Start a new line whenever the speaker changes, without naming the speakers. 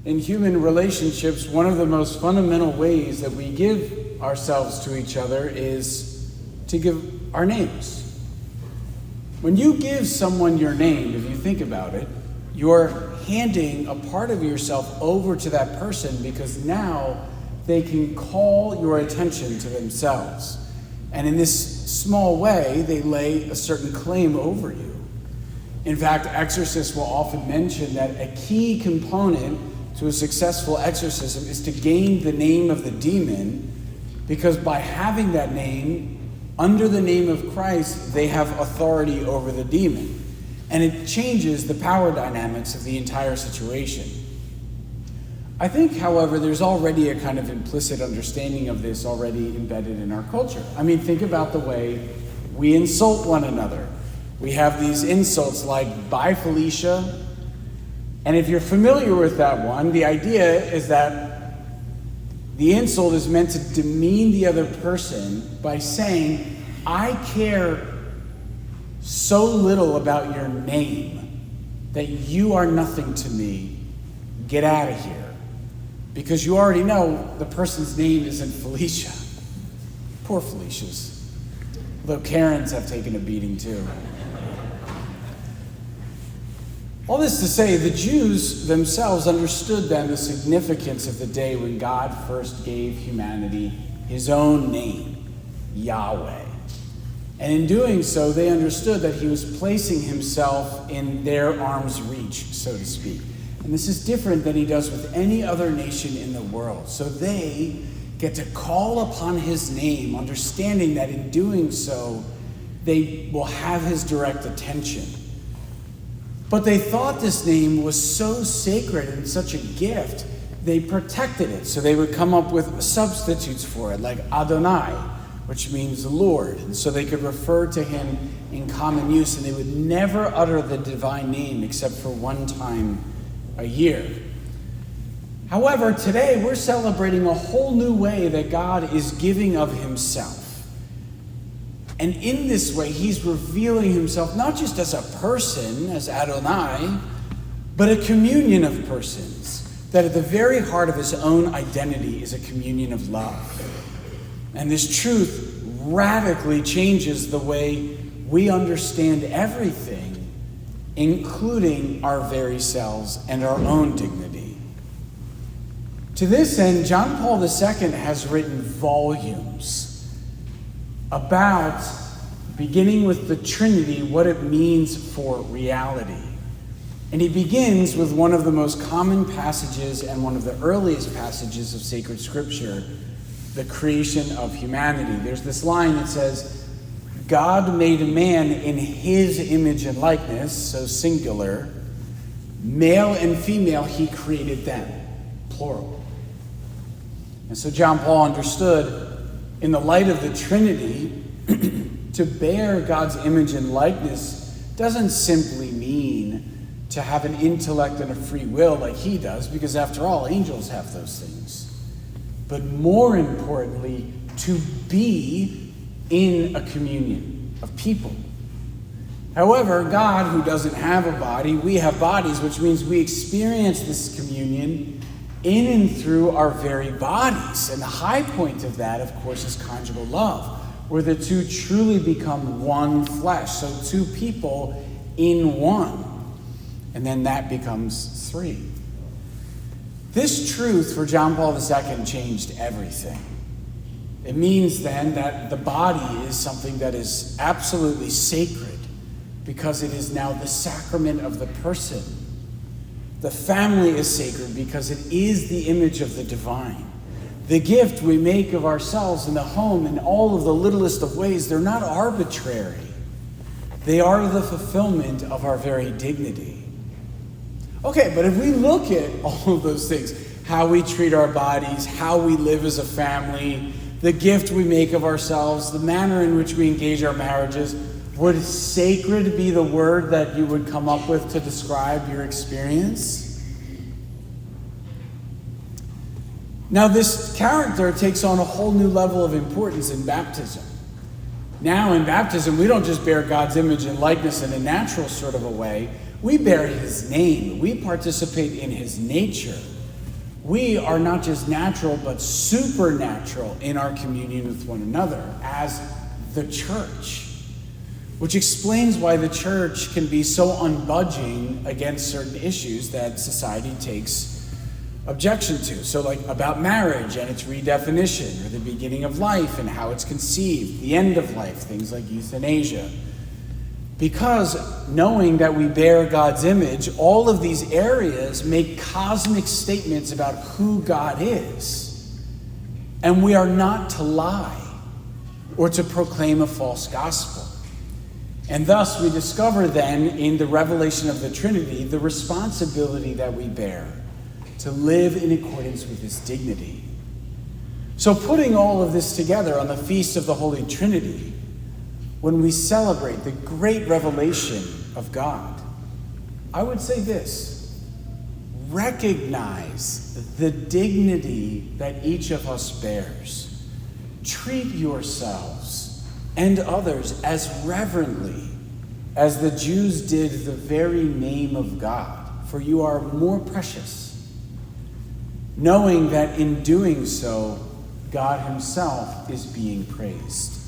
In human relationships, one of the most fundamental ways that we give ourselves to each other is to give our names. When you give someone your name, if you think about it, you're handing a part of yourself over to that person because now they can call your attention to themselves. And in this small way, they lay a certain claim over you. In fact, exorcists will often mention that a key component to a successful exorcism is to gain the name of the demon, because by having that name, under the name of Christ, they have authority over the demon. And it changes the power dynamics of the entire situation. I think, however, there's already a kind of implicit understanding of this already embedded in our culture. I mean, think about the way we insult one another. We have these insults like, "Bye, Felicia." And if you're familiar with that one, the idea is that the insult is meant to demean the other person by saying, "I care so little about your name that you are nothing to me. Get out of here." Because you already know the person's name isn't Felicia. Poor Felicias. Though Karens have taken a beating too. All this to say, the Jews themselves understood then the significance of the day when God first gave humanity his own name, Yahweh. And in doing so, they understood that he was placing himself in their arm's reach, so to speak. And this is different than he does with any other nation in the world. So they get to call upon his name, understanding that in doing so, they will have his direct attention. But they thought this name was so sacred and such a gift, they protected it. So they would come up with substitutes for it, like Adonai, which means Lord. And so they could refer to him in common use, and they would never utter the divine name except for one time a year. However, today we're celebrating a whole new way that God is giving of himself. And in this way, he's revealing himself not just as a person, as Adonai, but a communion of persons, that at the very heart of his own identity is a communion of love. And this truth radically changes the way we understand everything, including our very selves and our own dignity. To this end, John Paul II has written volumes about, beginning with the Trinity, what it means for reality. And he begins with one of the most common passages and one of the earliest passages of sacred scripture, the creation of humanity. There's this line that says, "God made a man in his image and likeness," so singular, "male and female he created them," plural. And so John Paul understood, in the light of the Trinity, to bear God's image and likeness doesn't simply mean to have an intellect and a free will like he does, because after all, angels have those things. But more importantly, to be in a communion of people. However, God, who doesn't have a body, we have bodies, which means we experience this communion in and through our very bodies. And the high point of that, of course, is conjugal love, where the two truly become one flesh. So two people in one. And then that becomes three. This truth for John Paul II changed everything. It means then that the body is something that is absolutely sacred because it is now the sacrament of the person. The family is sacred because it is the image of the divine. The gift we make of ourselves in the home in all of the littlest of ways, they're not arbitrary. They are the fulfillment of our very dignity. Okay, but if we look at all of those things, how we treat our bodies, how we live as a family, the gift we make of ourselves, the manner in which we engage our marriages, would sacred be the word that you would come up with to describe your experience? Now, this character takes on a whole new level of importance in baptism. Now, in baptism, we don't just bear God's image and likeness in a natural sort of a way. We bear his name. We participate in his nature. we are not just natural, but supernatural in our communion with one another as the church, which explains why the church can be so unbudging against certain issues that society takes objection to. So like about marriage and its redefinition, or the beginning of life and how it's conceived, the end of life, things like euthanasia. Because knowing that we bear God's image, all of these areas make cosmic statements about who God is. And we are not to lie or to proclaim a false gospel. And thus we discover then in the revelation of the Trinity the responsibility that we bear to live in accordance with his dignity. So putting all of this together on the Feast of the Holy Trinity, when we celebrate the great revelation of God, I would say this: recognize the dignity that each of us bears. Treat yourselves and others as reverently as the Jews did the very name of God, for you are more precious, knowing that in doing so, God himself is being praised.